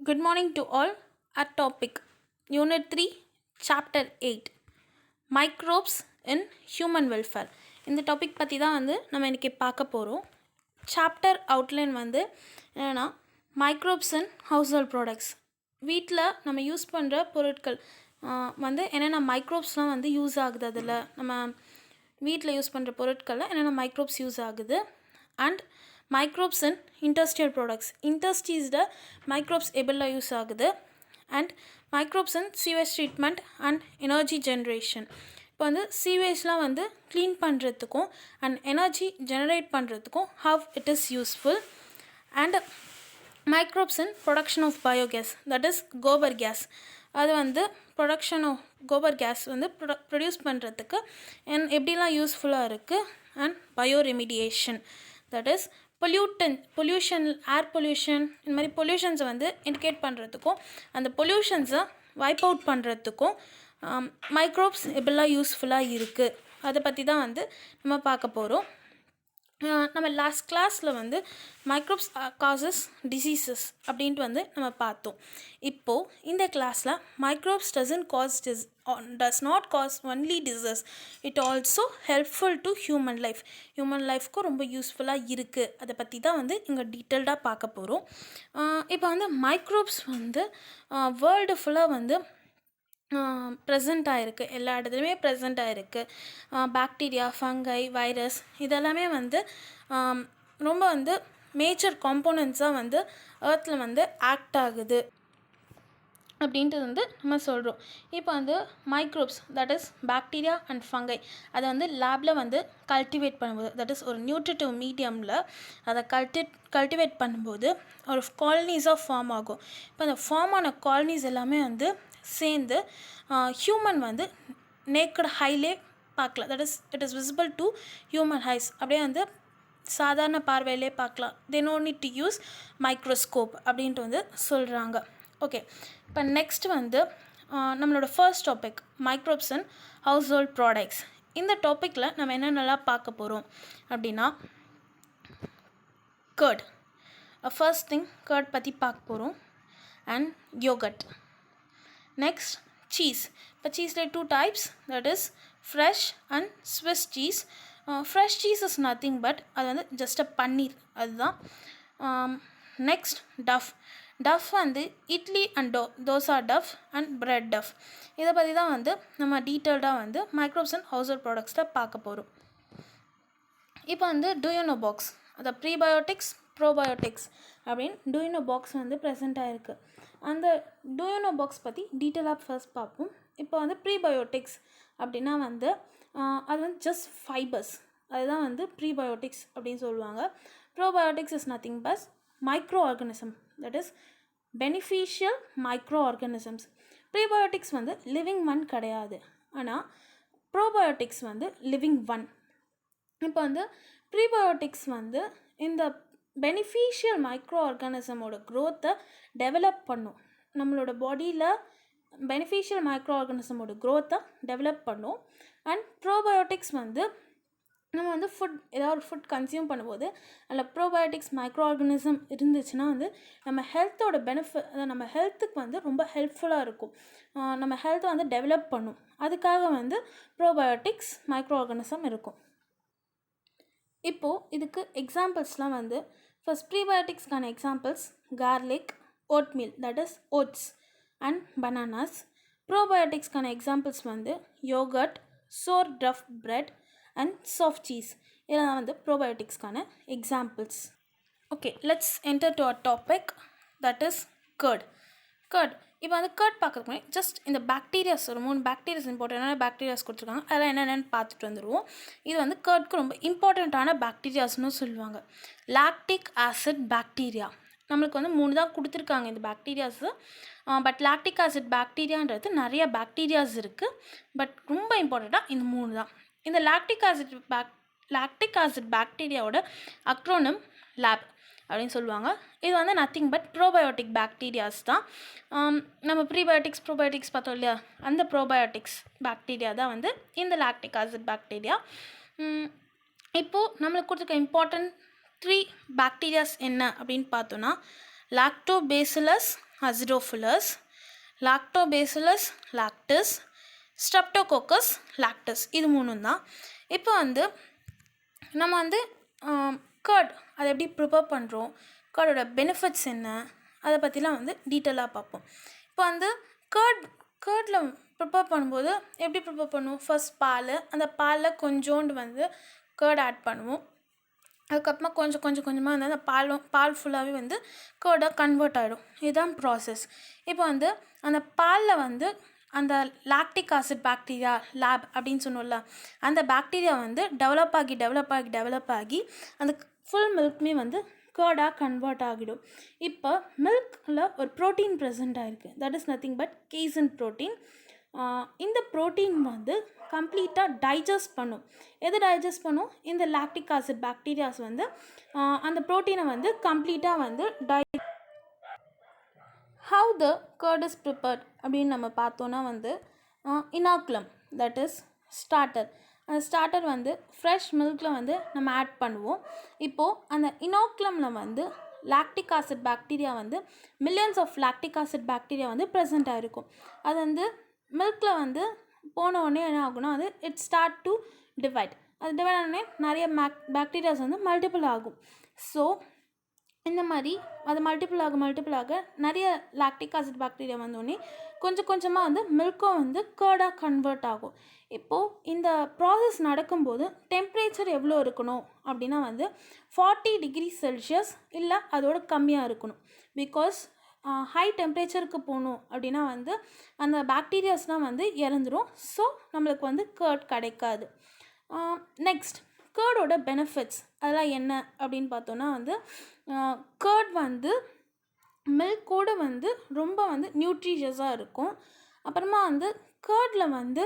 Good morning to all. Our topic Unit 3, Chapter 8 Microbes in Human Welfare. இந்த topic பற்றி தான் நம்ம இன்றைக்கி பார்க்க போகிறோம். சாப்டர் அவுட்லைன் என்னென்னா microbes and household products. வீட்டில் நம்ம யூஸ் பண்ணுற பொருட்கள் என்னென்ன மைக்ரோப்ஸ்லாம் யூஸ் ஆகுது, அதில் நம்ம வீட்டில் யூஸ் பண்ணுற பொருட்களில் என்னென்ன மைக்ரோப்ஸ் யூஸ் ஆகுது. And microbes and industrial products, இண்டஸ்ட்ரீஸில் மைக்ரோப்ஸ் எப்படிலாம் யூஸ் ஆகுது. And microbes and sewage treatment and energy generation. இப்போ சீவேஜ்லாம் க்ளீன் பண்ணுறதுக்கும் அண்ட் எனர்ஜி ஜெனரேட் பண்ணுறதுக்கும் how it is useful. And microbes and production of biogas, that is gobar gas. அது production of gobar gas produce பண்ணுறதுக்கு எப்படிலாம் யூஸ்ஃபுல்லாக இருக்குது. And bio remediation, that is pollution, air pollution, இந்த மாதிரி பொல்யூஷன்ஸை இண்டிகேட் பண்ணுறதுக்கும் அந்த பொல்யூஷன்ஸை வைப் அவுட் பண்ணுறதுக்கும் மைக்ரோப்ஸ் எப்படிலாம் யூஸ்ஃபுல்லாக இருக்குது, அதை பற்றி தான் நம்ம பார்க்க போகிறோம். நம்ம லாஸ்ட் கிளாஸில் மைக்ரோப்ஸ் காசஸ் டிசீசஸ் அப்படின்ட்டு நம்ம பார்த்தோம். இப்போது இந்த கிளாஸில் microbes does not cause only disease, it also helpful to human லைஃப்க்கும் ரொம்ப யூஸ்ஃபுல்லாக இருக்குது. அதை பற்றி தான் இங்கே டீட்டெயில்டாக பார்க்க போகிறோம். இப்போ மைக்ரோப்ஸ் வேர்ல்டு ஃபுல்லாக ப்ரெசண்ட் ஆகிருக்கு, எல்லா இடத்துலையுமே ப்ரெசண்ட் ஆகிருக்கு. பாக்டீரியா, ஃபங்கை, வைரஸ் இதெல்லாமே ரொம்ப மேஜர் காம்போனன்ட்ஸாக எர்த்தில் ஆக்ட் ஆகுது அப்படின்ட்டு நம்ம சொல்கிறோம். இப்போ microbes, that is bacteria and fungi, அதை லேபில் கல்டிவேட் பண்ணும்போது, தட் இஸ் ஒரு நியூட்ரிட்டிவ் மீடியமில் அதை கல்டிவேட் பண்ணும்போது ஒரு காலனிஸாக ஃபார்ம் ஆகும். இப்போ அந்த ஃபார்ம் ஆன காலனிஸ் எல்லாமே சேர்ந்து ஹியூமன் நேக்கட் ஹைலே பார்க்கலாம். That is it is visible to human eyes. அப்படியே சாதாரண பார்வையிலே பார்க்கலாம். They no need to use microscope அப்படின்ட்டு சொல்கிறாங்க. ஓகே, இப்போ நெக்ஸ்ட் நம்மளோட first topic microbes and household products. இந்த டாப்பிக்கில் நம்ம என்னென்னலாம் பார்க்க போகிறோம் அப்படின்னா, கர்ட், ஃபர்ஸ்ட் திங் கர்ட் பற்றி பார்க்க போகிறோம். And yogurt. Next cheese. இப்போ சீஸில் 2 types, that is fresh and Swiss cheese. Fresh cheese is nothing but அது ஜஸ்ட் பன்னீர், அதுதான். Next dough idli and dosa dough and bread dough. இதை பற்றி தான் நம்ம டீட்டெயில்டாக மைக்ரோப்ஸ் அண்ட் ஹவுஸ் ஹோல்ட் ப்ராடக்ட்ஸில் பார்க்க போகிறோம். இப்போ டூயோனோ பாக்ஸ், அதை ப்ரீபயோட்டிக்ஸ் ப்ரோபயோட்டிக்ஸ் அப்படின்னு டூயோனோ பாக்ஸ் ப்ரெசென்ட் ஆகிருக்கு. அந்த டூயோனோ பாக்ஸ் பற்றி டீட்டெயிலாக ஃபர்ஸ்ட் பார்ப்போம். இப்போ ப்ரீபயோட்டிக்ஸ் அப்படின்னா அது ஜஸ்ட் ஃபைபர்ஸ், அதுதான் ப்ரீபயோட்டிக்ஸ் அப்படின்னு சொல்லுவாங்க. Probiotics is nothing but micro organism, that is beneficial micro organisms. Prebiotics living one கிடையாது, ஆனால் ப்ரோபயோட்டிக்ஸ் லிவிங் ஒன். இப்போ ப்ரீபயோட்டிக்ஸ் இந்த பெனிஃபிஷியல் மைக்ரோ ஆர்கானிசமோட க்ரோத்தை டெவலப் பண்ணும். நம்மளோட பாடியில் பெனிஃபிஷியல் மைக்ரோ ஆர்கானிசமோட க்ரோத்தை டெவலப் பண்ணும். அண்ட் ப்ரோபயோட்டிக்ஸ் நம்ம ஃபுட், ஏதாவது ஒரு ஃபுட் கன்சியூம் பண்ணும்போது அதில் ப்ரோபயோட்டிக்ஸ் மைக்ரோ ஆர்கானிசம் இருந்துச்சுன்னா நம்ம ஹெல்த்தோட பெனிஃபிட், அதை நம்ம ஹெல்த்துக்கு ரொம்ப ஹெல்ப்ஃபுல்லாக இருக்கும். நம்ம ஹெல்த்தை டெவலப் பண்ணும். அதுக்காக ப்ரோபயோட்டிக்ஸ் மைக்ரோ ஆர்கானிசம் இருக்கும். இப்போது இதுக்கு எக்ஸாம்பிள்ஸ்லாம் ஃபர்ஸ்ட் ப்ரீபயோட்டிக்ஸ்க்கான examples garlic, oatmeal, that is oats and bananas. ப்ரோபயோட்டிக்ஸ்க்கான examples yogurt, sourdough bread and soft cheese. இதெல்லாம் ப்ரோபயோட்டிக்ஸ்க்கான examples. Okay, let's enter to our topic, that is curd. இப்போ கர்ட் பார்க்கறதுக்கு முன்னாடி ஜஸ்ட் இந்த பாக்டீரியாஸ், ஒரு 3 பாக்டீரியாஸ் இம்பார்ட்டண்டான பாக்டீரியாஸ் கொடுத்துருக்காங்க, அதெல்லாம் என்னென்னு பார்த்துட்டு வந்துடுவோம். இது கர்ட்க்கு ரொம்ப இம்பார்ட்டண்ட்டான பாக்டீரியாஸ்னு சொல்லுவாங்க. Lactic acid bacteria. நம்மளுக்கு 3 தான் கொடுத்துருக்காங்க இந்த பாக்டீரியாஸு. பட் லாக்டிக் ஆசிட் பாக்டீரியான்றது நிறைய பாக்டீரியாஸ் இருக்குது. பட் ரொம்ப இம்பார்ட்டண்ட்டாக இந்த 3 தான். இந்த லாக்டிக் ஆசிட் பாக்டீரியாவோட அக்ரோனிம் லேப் அப்படின்னு சொல்லுவாங்க. இது நத்திங் பட் ப்ரோபயோட்டிக் பாக்டீரியாஸ் தான். நம்ம ப்ரீபயோட்டிக்ஸ் ப்ரோபயோட்டிக்ஸ் பார்த்தோம் இல்லையா, அந்த ப்ரோபயோட்டிக்ஸ் பாக்டீரியா தான் இந்த லாக்டிக் ஆசிட் பாக்டீரியா. இப்போது நம்மளுக்கு கொடுத்துருக்க இம்பார்ட்டன்ட் 3 பாக்டீரியாஸ் என்ன அப்படின்னு பார்த்தோன்னா, lactobacillus, Acidophilus, Lactobacillus lactis, Streptococcus lactis. இது மூணும் தான். இப்போ வந்து நம்ம வந்து கர்ட் அதை எப்படி ப்ரிப்பேர் பண்ணுறோம், கர்டோட பெனிஃபிட்ஸ் என்ன, அதை பற்றிலாம் வந்து டீட்டெயிலாக பார்ப்போம். இப்போ வந்து கர்டில் ப்ரிப்பேர் பண்ணும்போது எப்படி ப்ரிப்பேர் பண்ணுவோம், ஃபர்ஸ்ட் பால், அந்த பாலில் கொஞ்சோண்டு வந்து கர்ட் ஆட் பண்ணுவோம். அதுக்கப்புறமா கொஞ்சமாக வந்து அந்த பால் ஃபுல்லாகவே வந்து கர்டாக கன்வெர்ட் ஆகிடும். இதுதான் ப்ராசஸ். இப்போ வந்து அந்த பாலில் வந்து அந்த லாக்டிக் ஆசிட் பாக்டீரியா லேப் அப்படின்னு சொன்னோம்ல, அந்த பாக்டீரியா வந்து டெவலப் ஆகி அந்த ஃபுல் மில்க்குமே வந்து கர்டாக கன்வெர்ட் ஆகிடும். இப்போ மில்கில் ஒரு ப்ரோட்டீன் ப்ரெசென்ட் ஆகிருக்கு, that is nothing but casein protein. இந்த ப்ரோட்டீன் வந்து கம்ப்ளீட்டாக டைஜஸ்ட் பண்ணும். எது டைஜஸ்ட் பண்ணும், இந்த லாக்டிக் ஆசிட் பாக்டீரியாஸ் வந்து அந்த ப்ரோட்டீனை வந்து கம்ப்ளீட்டாக வந்து How the curd is prepared அப்படின்னு நம்ம பார்த்தோன்னா வந்து இனாக்குலம், தட் இஸ் ஸ்டார்டர். அந்த ஸ்டார்டர் வந்து ஃப்ரெஷ் மில்கில் வந்து நம்ம ஆட் பண்ணுவோம். இப்போது அந்த இனாக்குலமில் வந்து லாக்டிக் ஆசிட் பாக்டீரியா வந்து millions of lactic acid bacteria வந்து ப்ரெசென்ட் ஆகிருக்கும். அது வந்து மில்கில் வந்து போன உடனே என்ன ஆகுனா அது இட் ஸ்டார்ட் டு டிவைட். அது டிவைட் ஆனே நிறைய பாக்டீரியாஸ் வந்து மல்டிபிள் ஆகும். ஸோ இந்த மாதிரி அது மல்டிபிள் ஆக நிறைய லாக்டிக் ஆசிட் பாக்டீரியா வந்தோடனே கொஞ்சமாக வந்து மில்க்கும் வந்து கர்டாக கன்வெர்ட் ஆகும். இப்போது இந்த ப்ராசஸ் நடக்கும்போது டெம்பரேச்சர் எவ்வளோ இருக்கணும் அப்படின்னா வந்து 40 டிகிரி செல்சியஸ் இல்லை அதோட கம்மியாக இருக்கணும். பிகாஸ் ஹை டெம்பரேச்சருக்கு போகணும் அப்படின்னா வந்து அந்த பாக்டீரியாஸ்லாம் வந்து இறந்துடும். ஸோ நம்மளுக்கு வந்து கர்ட் கிடைக்காது. நெக்ஸ்ட் கர்டோட பெனிஃபிட்ஸ் அதெல்லாம் என்ன அப்படின்னு பார்த்தோன்னா வந்து கர்ட் வந்து மில்கோடு வந்து ரொம்ப வந்து நியூட்ரிஷியஸாக இருக்கும். அப்புறமா வந்து கர்டில் வந்து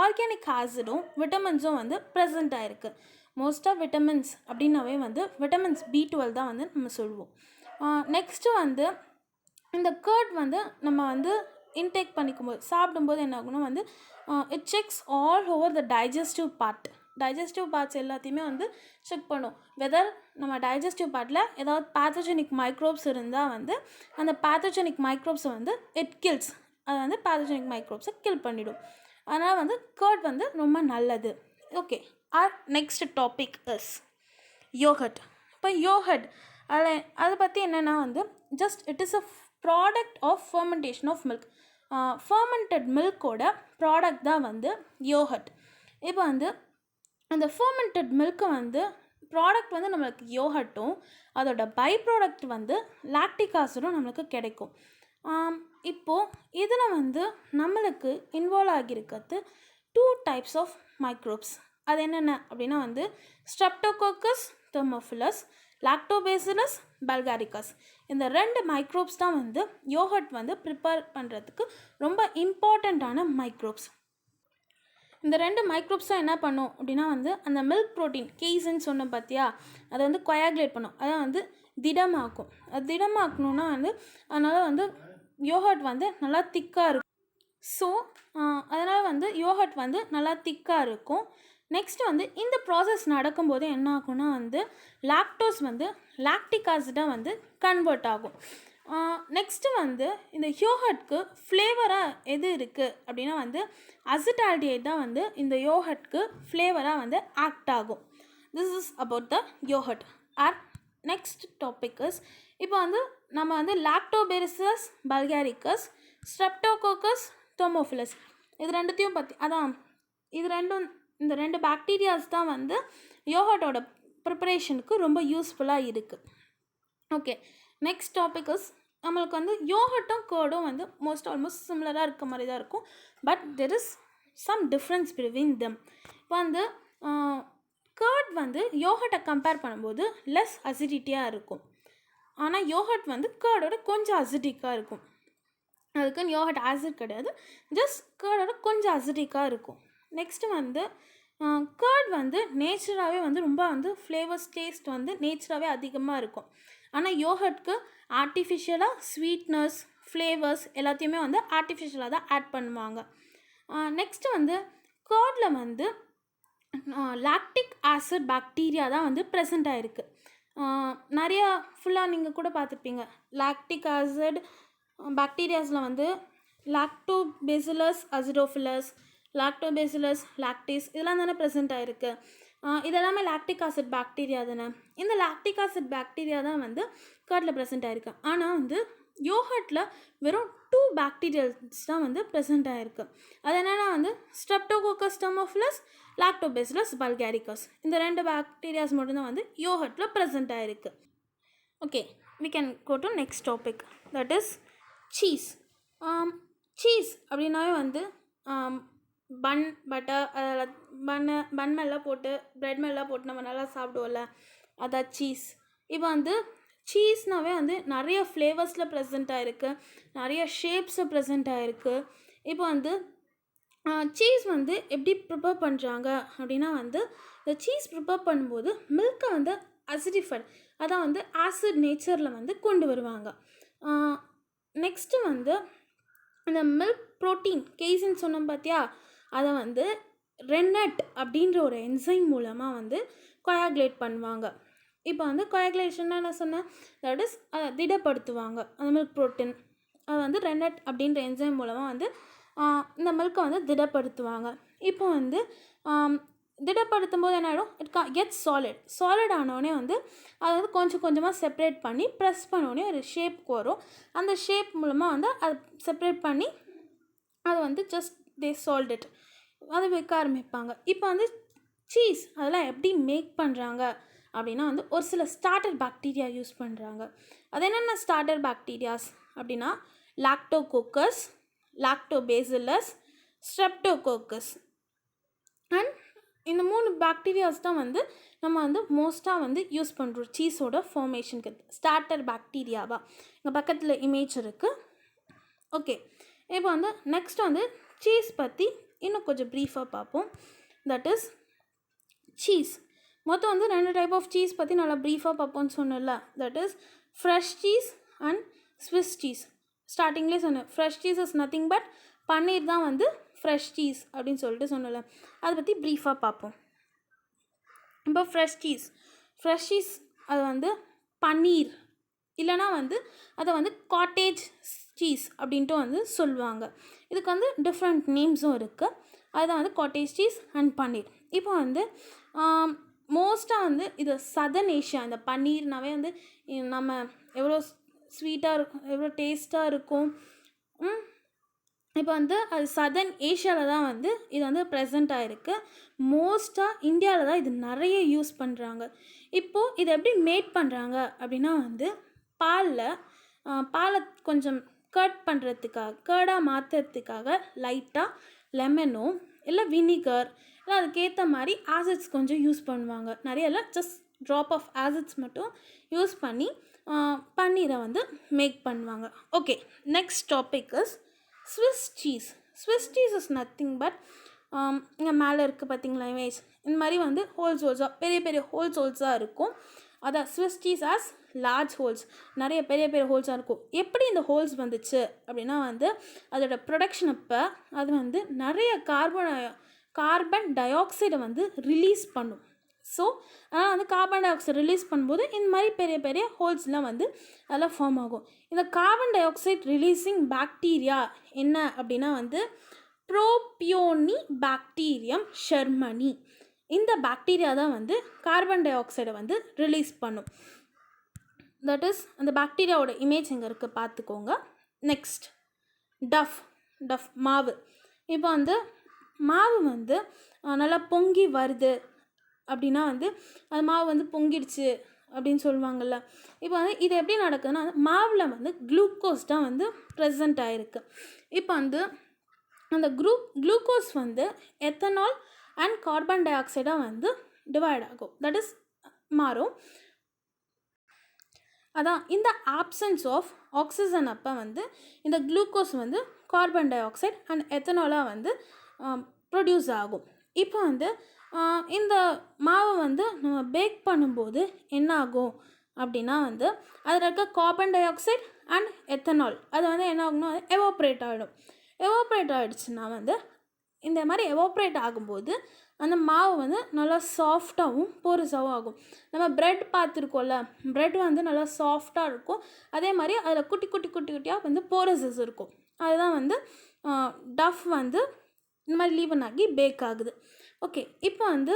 ஆர்கானிக் ஆசிடும் விட்டமின்ஸும் வந்து ப்ரெசென்ட் ஆகிருக்கு. மோஸ்ட்டாக விட்டமின்ஸ் அப்படின்னாவே வந்து விட்டமின்ஸ் B12 தான் வந்து நம்ம சொல்லுவோம். நெக்ஸ்ட்டு வந்து இந்த கர்ட் வந்து நம்ம வந்து இன்டேக் பண்ணிக்கும்போது சாப்பிடும்போது என்ன ஆகும்னா வந்து it sex all over the digestive parts எல்லாத்தையுமே வந்து செக் பண்ணும். வெதர் நம்ம டைஜஸ்டிவ் பார்ட்டில் ஏதாவது பேத்தோஜெனிக் மைக்ரோப்ஸ் இருந்தால் வந்து அந்த பேத்தோஜெனிக் மைக்ரோப்ஸை வந்து இட் கில்ஸ். அது வந்து பேத்தோஜெனிக் மைக்ரோப்ஸை கில் பண்ணிவிடும். அதனால் வந்து கர்ட் வந்து ரொம்ப நல்லது. Okay, our next topic is yogurt. இப்போ யோகட் அதை பற்றி என்னென்னா வந்து just it is a product of fermentation of milk. Fermented மில்கோட ப்ராடக்ட் தான் வந்து யோகட். இப்போ வந்து அந்த ஃபர்மெண்டட் மில்க்கை வந்து ப்ராடக்ட் வந்து நம்மளுக்கு யோகட்டும், அதோட பை ப்ராடக்ட் வந்து லாக்டிக் ஆசிடும் நம்மளுக்கு கிடைக்கும். இப்போது இதில் வந்து நம்மளுக்கு இன்வால்வ் ஆகியிருக்கிறது 2 டைப்ஸ் ஆஃப் மைக்ரோப்ஸ். அது என்னென்ன அப்படின்னா வந்து ஸ்ட்ரெப்டோகோக்கஸ் தெர்மோஃபிலஸ், லாக்டோபேசிலஸ் பல்காரிகஸ். இந்த 2 மைக்ரோப்ஸ் தான் வந்து யோகட் வந்து ப்ரிப்பேர் பண்ணுறதுக்கு ரொம்ப இம்பார்ட்டண்ட்டான மைக்ரோப்ஸ். இந்த 2 மைக்ரோப்ஸும் என்ன பண்ணும் அப்படின்னா வந்து அந்த மில்க் ப்ரோட்டீன் கேசன்னு சொன்ன பார்த்தியா, அதை வந்து கொயாகுலேட் பண்ணும். அதான் வந்து திடமாக்கும். அது திடமாக்கணுன்னா வந்து அதனால் வந்து யோகட் வந்து நல்லா திக்காக இருக்கும். ஸோ அதனால் வந்து யோகட் வந்து நல்லா திக்காக இருக்கும். நெக்ஸ்ட் வந்து இந்த ப்ராசஸ் நடக்கும்போது என்ன ஆகும்னா வந்து லாக்டோஸ் வந்து லாக்டிக் ஆசிடாக வந்து கன்வெர்ட் ஆகும். நெக்ஸ்ட்டு வந்து இந்த யோகட்க்கு ஃப்ளேவராக எது இருக்குது அப்படின்னா வந்து அசிட்டால்டிஹைட் தான் வந்து இந்த யோகட்க்கு ஃப்ளேவராக வந்து ஆக்ட் ஆகும். This is about the yogurt. Our next topic is இப்போ வந்து நம்ம வந்து லாக்டோபேசிலஸ் பல்காரிகஸ், ஸ்ட்ரெப்டோகோக்கஸ் தெர்மோஃபிலஸ் இது ரெண்டுத்தையும் பற்றி அதான் இந்த 2 பாக்டீரியாஸ் தான் வந்து யோகட்டோட ப்ரிப்பரேஷனுக்கு ரொம்ப யூஸ்ஃபுல்லாக இருக்குது. ஓகே, நெக்ஸ்ட் டாபிக் இஸ் நம்மளுக்கு வந்து யோகட்டும் கர்டும் வந்து ஆல்மோஸ்ட் சிமிலராக இருக்க மாதிரி தான் இருக்கும். But there is some difference between them. இப்போ வந்து கர்ட் வந்து யோகட்டை கம்பேர் பண்ணும்போது லெஸ் அசிடிட்டியாக இருக்கும். ஆனால் யோகட் வந்து கர்டோட கொஞ்சம் அசிடிக்காக இருக்கும். அதுக்குன்னு யோகட் ஆசிட் கிடையாது, ஜஸ்ட் கர்டோட கொஞ்சம் அசிடிக்காக இருக்கும். நெக்ஸ்ட்டு வந்து கர்ட் வந்து நேச்சுராகவே வந்து ரொம்ப வந்து ஃப்ளேவர்ஸ் டேஸ்ட் வந்து நேச்சுராகவே அதிகமாக இருக்கும். ஆனால் யோகட்க்கு ஆர்டிஃபிஷியலாக ஸ்வீட்னஸ் ஃப்ளேவர்ஸ் எல்லாத்தையுமே வந்து ஆர்டிஃபிஷியலாக தான் ஆட் பண்ணுவாங்க. நெக்ஸ்ட்டு வந்து கர்டில் வந்து லாக்டிக் ஆசிட் பாக்டீரியா தான் வந்து ப்ரெசென்ட் ஆகிருக்கு. நிறையா ஃபுல்லாக நீங்கள் கூட பார்த்துருப்பீங்க லாக்டிக் ஆசிட் பாக்டீரியாஸில் வந்து லாக்டோபேசிலஸ் அசிடோஃபிலஸ், லாக்டோபேசிலஸ் லாக்டேஸ் இதெல்லாம் தானே ப்ரெசென்ட் ஆகிருக்கு. இதெல்லாமே லாக்டிக் ஆசிட் பாக்டீரியா தானே. இந்த லாக்டிக் ஆசிட் பாக்டீரியா தான் வந்து கர்டில் ப்ரெசென்ட் ஆகிருக்கு. ஆனால் வந்து யோகர்ட்டில் வெறும் 2 பாக்டீரியாஸ் தான் வந்து ப்ரெசென்ட் ஆகிருக்கு. அது என்னென்னா வந்து ஸ்ட்ரெப்டோகோக்கஸ் டெர்மோஃபிலஸ், லாக்டோபேசிலஸ் பல்காரிகஸ். இந்த 2 பாக்டீரியாஸ் மட்டும்தான் வந்து யோகர்ட்டில் ப்ரெசென்ட் ஆகிருக்கு. Okay, we can go to next topic, that is cheese. Cheese அப்படின்னாவே வந்து பன் பட்டர் அதில் பன் மேலாம் போட்டு ப்ரெட் மேலாம் போட்டு நம்ம நல்லா சாப்பிடுவோம்ல, அதான் சீஸ். இப்போ வந்து சீஸ்னாவே வந்து நிறைய ஃப்ளேவர்ஸில் ப்ரெசென்ட் ஆகிருக்கு, நிறைய ஷேப்ஸில் ப்ரெசென்ட் ஆகிருக்கு. இப்போ வந்து சீஸ் வந்து எப்படி ப்ரிப்பேர் பண்ணுறாங்க அப்படின்னா வந்து இந்த சீஸ் ப்ரிப்பேர் பண்ணும்போது மில்கை வந்து அசிடிஃபைட், அதான் வந்து ஆசிட் நேச்சரில் வந்து கொண்டு வருவாங்க. நெக்ஸ்ட்டு வந்து இந்த மில்க் ப்ரோட்டீன் கேசின்னு சொன்னோம் பார்த்தியா, அதை வந்து ரென்னட் அப்படின்ற ஒரு என்சைம் மூலமாக வந்து கொயாகுலேட் பண்ணுவாங்க. இப்போ வந்து கொயாகுலேஷன்னா என்ன சொன்னேன், தட் இஸ் அதை திடப்படுத்துவாங்க. அந்த மில்க் ப்ரோட்டீன் அது வந்து ரென்னட் அப்படின்ற என்சைம் மூலமாக வந்து இந்த மில்கை வந்து திடப்படுத்துவாங்க. இப்போ வந்து திடப்படுத்தும் போது என்ன ஆகிடும், இட் கெட்ஸ் சாலிட் ஆனோடனே வந்து அதை வந்து கொஞ்சம் கொஞ்சமாக செப்ரேட் பண்ணி ப்ரெஸ் பண்ணோடனே ஒரு ஷேப்க்கு வரும். அந்த ஷேப் மூலமாக வந்து அதை செப்ரேட் பண்ணி அதை வந்து ஜஸ்ட் தே சால்ட் இட், அதை வைக்க ஆரம்பிப்பாங்க. இப்போ வந்து சீஸ் அதெல்லாம் எப்படி மேக் பண்ணுறாங்க அப்படின்னா வந்து ஒரு சில ஸ்டார்டர் பாக்டீரியா யூஸ் பண்ணுறாங்க. அது என்னென்ன ஸ்டார்டர் பாக்டீரியாஸ் அப்படின்னா லாக்டோகோக்கஸ், லாக்டோபேசிலஸ், ஸ்ட்ரெப்டோகோக்கஸ். அண்ட் இந்த 3 பாக்டீரியாஸ் தான் வந்து நம்ம வந்து மோஸ்ட்டாக வந்து யூஸ் பண்ணுறோம் சீஸோட ஃபார்மேஷனுக்கு. ஸ்டார்டர் பாக்டீரியாவா இங்கே பக்கத்தில் இமேஜ் இருக்குது. ஓகே, இப்போ வந்து நெக்ஸ்ட் வந்து சீஸ் பற்றி இன்னும் கொஞ்சம் ப்ரீஃபாக பார்ப்போம். தட் இஸ் சீஸ் மொத்தம் வந்து 2 டைப் ஆஃப் சீஸ் பற்றி நல்லா ப்ரீஃபாக பார்ப்போம்னு சொன்னல. That is fresh cheese and Swiss cheese. ஸ்டார்டிங்லேயே சொன்னேன், fresh cheese is nothing but paneer தான் வந்து ஃப்ரெஷ் சீஸ் அப்படின்னு சொல்லிட்டு சொன்னல. அதை பற்றி ப்ரீஃபாக பார்ப்போம். இப்போ ஃப்ரெஷ் சீஸ் அது வந்து பன்னீர் இல்லைனா வந்து அதை வந்து காட்டேஜ் சீஸ் அப்படின்ட்டு வந்து சொல்லுவாங்க. இதுக்கு வந்து டிஃப்ரெண்ட் நேம்ஸும் இருக்குது. அதுதான் வந்து காட்டேஜ் சீஸ் அண்ட் பன்னீர். இப்போ வந்து மோஸ்ட்டாக வந்து இது சதர்ன் ஏஷியா, இந்த பன்னீர்னாவே வந்து நம்ம எவ்வளோ ஸ்வீட்டாக இருக்கும், எவ்வளோ டேஸ்ட்டாக இருக்கும். இப்போ வந்து அது சதர்ன் ஏஷியாவில் தான் வந்து இது வந்து ப்ரெசென்ட் ஆகிருக்கு. மோஸ்ட்டாக இந்தியாவில் தான் இது நிறைய யூஸ் பண்ணுறாங்க. இப்போது இதை எப்படி மேட் பண்ணுறாங்க அப்படின்னா வந்து பாலை கொஞ்சம் கர்டாக மாற்றுறதுக்காக லைட்டாக லெமனோ இல்லை வினிகர் இல்லை அதுக்கேற்ற மாதிரி ஆசிட்ஸ் கொஞ்சம் யூஸ் பண்ணுவாங்க. நிறைய இல்லை, ஜஸ்ட் ட்ராப் ஆஃப் ஆசிட்ஸ் மட்டும் யூஸ் பண்ணி பன்னீரை வந்து மேக் பண்ணுவாங்க. Okay, next topic is Swiss cheese. Swiss cheese is nothing but இங்கே மேலே இருக்குது பார்த்தீங்களா இமேஜ், இந்த மாதிரி வந்து ஹோல்ஸாக பெரிய பெரிய ஹோல்ஸாக இருக்கும். அதான் Swiss cheese as large holes, நிறைய பெரிய பெரிய ஹோல்ஸாக இருக்கும். எப்படி இந்த ஹோல்ஸ் வந்துச்சு அப்படின்னா வந்து அதோட ப்ரொடக்ஷன் அப்போ அது வந்து நிறைய கார்பன் டை ஆக்சைடை வந்து ரிலீஸ் பண்ணும். ஸோ அதனால் வந்து கார்பன் டை ஆக்சைடு ரிலீஸ் பண்ணும்போது இந்த மாதிரி பெரிய பெரிய ஹோல்ஸ்லாம் வந்து அதெல்லாம் ஃபார்ம் ஆகும். இந்த carbon di oxide releasing bacteria என்ன அப்படின்னா வந்து ப்ரோபியோனி பாக்டீரியம் ஷெர்மனி. இந்த பாக்டீரியா தான் வந்து கார்பன் டை ஆக்சைடை வந்து ரிலீஸ் பண்ணும். தட் இஸ் அந்த பாக்டீரியாவோட இமேஜ் இங்கே இருக்குது, பார்த்துக்கோங்க. நெக்ஸ்ட் டஃப் மாவு. இப்போ வந்து மாவு வந்து நல்லா பொங்கி வருது அப்படின்னா வந்து அது மாவு வந்து பொங்கிடுச்சு அப்படின்னு சொல்லுவாங்கள்ல. இப்போ வந்து இது எப்படி நடக்குதுன்னா மாவில் வந்து குளுக்கோஸ் தான் வந்து ப்ரெசண்ட் ஆகிருக்கு. இப்போ வந்து அந்த குளுக்கோஸ் வந்து எத்தனால் அண்ட் கார்பன் டை ஆக்சைடாக வந்து டிவைட் ஆகும், தட் இஸ் மாறும். அதான் இந்த ஆப்சன்ஸ் ஆஃப் ஆக்சிஜன் அப்போ வந்து இந்த குளுக்கோஸ் வந்து கார்பன் டை ஆக்சைடு அண்ட் எத்தனாலாக வந்து ப்ரொடியூஸ் ஆகும். இப்போ வந்து இந்த மாவை வந்து நம்ம பேக் பண்ணும்போது என்ன ஆகும் அப்படின்னா வந்து அதில் இருக்க carbon di oxide and ethanol அது வந்து என்ன ஆகும்னா எவாப்ரேட் ஆகிடும். எவாப்ரேட் ஆகிடுச்சுன்னா வந்து இந்த மாதிரி எவாப்ரேட் ஆகும்போது அந்த மாவு வந்து நல்லா சாஃப்டாகவும் போரஸாகவும் ஆகும். நம்ம ப்ரெட் பார்த்துருக்கோம்ல, ப்ரெட் வந்து நல்லா சாஃப்டாக இருக்கும். அதே மாதிரி அதில் குட்டி குட்டி குட்டி குட்டியாக வந்து போரஸஸ் இருக்கும். அதுதான் வந்து டஃப் வந்து இந்த மாதிரி லீவன் ஆகி பேக் ஆகுது. ஓகே, இப்போ வந்து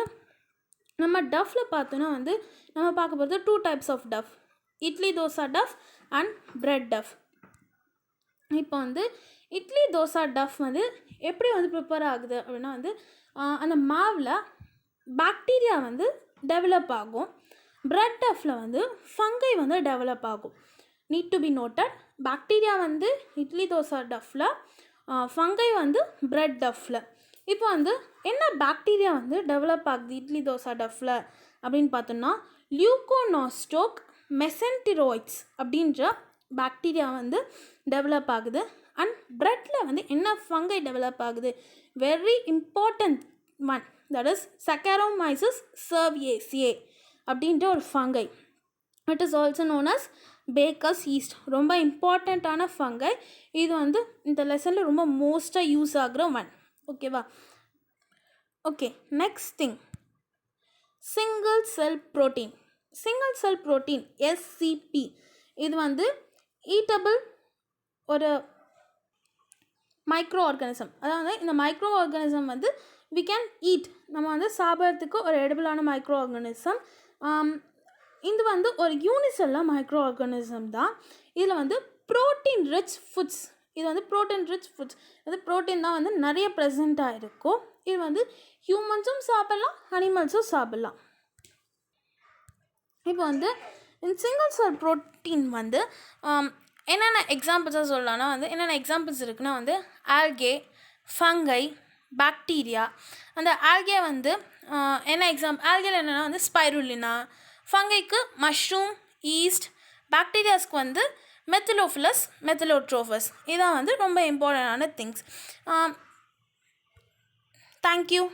நம்ம டஃப்பில் பார்த்தோன்னா வந்து நம்ம பார்க்க போகிறது 2 types of dough, idli dosa dough and bread dough. இப்போ வந்து இட்லி தோசை டஃப் வந்து எப்படி வந்து ப்ரிப்பேர் ஆகுது அப்படின்னா வந்து அந்த மாவில் பாக்டீரியா வந்து டெவலப் ஆகும். ப்ரெட் டஃப்பில் வந்து ஃபங்கை வந்து டெவலப் ஆகும். Need to be noted, bacteria வந்து இட்லி தோசை டஃப்பில், ஃபங்கை வந்து ப்ரெட் டஃப்பில். இப்போ வந்து என்ன பாக்டீரியா வந்து டெவலப் ஆகுது இட்லி தோசை டஃப்பில் அப்படின்னு பார்த்தோம்னா லியூகோனாஸ்டோக் மெசென்டிரோய்ட்ஸ் அப்படின்ற பாக்டீரியா வந்து டெவலப் ஆகுது. அண்ட் ப்ரெட்டில் வந்து என்ன ஃபங்கை டெவலப் ஆகுது, very important one, that is Saccharomyces cerevisiae அப்படின்ற ஒரு fungi. It is also known as baker's yeast. ரொம்ப இம்பார்ட்டண்ட்டான ஃபங்கை. இது வந்து இந்த லெசனில் ரொம்ப மோஸ்ட்டாக யூஸ் ஆகிற ஒன். ஓகேவா? Okay, next thing, single cell protein. Single cell protein SCP இது வந்து ஈட்டபிள் ஒரு மைக்ரோ ஆர்கானிசம். அதாவது இந்த மைக்ரோ ஆர்கானிசம் வந்து வி கேன் ஈட், நம்ம வந்து சாப்பிட்றதுக்கு ஒரு எடிபிளான மைக்ரோ ஆர்கானிசம். இது வந்து ஒரு யூனிசெல்லார் மைக்ரோ ஆர்கானிசம் தான். இதில் வந்து ப்ரோட்டீன் ரிச் ஃபுட்ஸ், இது வந்து ப்ரோட்டீன் ரிச் ஃபுட்ஸ், அது ப்ரோட்டீன் தான் வந்து நிறைய ப்ரெசண்ட்டாக இருக்கும். இது வந்து ஹியூமன்ஸும் சாப்பிட்லாம், அனிமல்ஸும் சாப்பிட்லாம். இப்போ வந்து இந்த சிங்கிள் செல் ப்ரோட்டீன் வந்து என்னென்ன எக்ஸாம்பிள்ஸாக சொல்லலாம்னா வந்து என்னென்ன எக்ஸாம்பிள்ஸ் இருக்குன்னா வந்து ஆல்கே, ஃபங்கை, பாக்டீரியா. அந்த ஆல்கே வந்து என்ன ஆல்கேல என்னென்னா வந்து ஸ்பைருலினா, ஃபங்கைக்கு மஷ்ரூம், ஈஸ்ட், பாக்டீரியாஸ்க்கு வந்து மெத்திலோஃபிலஸ், மெத்திலோட்ரோஃபஸ். இதான் வந்து ரொம்ப இம்பார்ட்டண்டான திங்ஸ். தேங்க்யூ.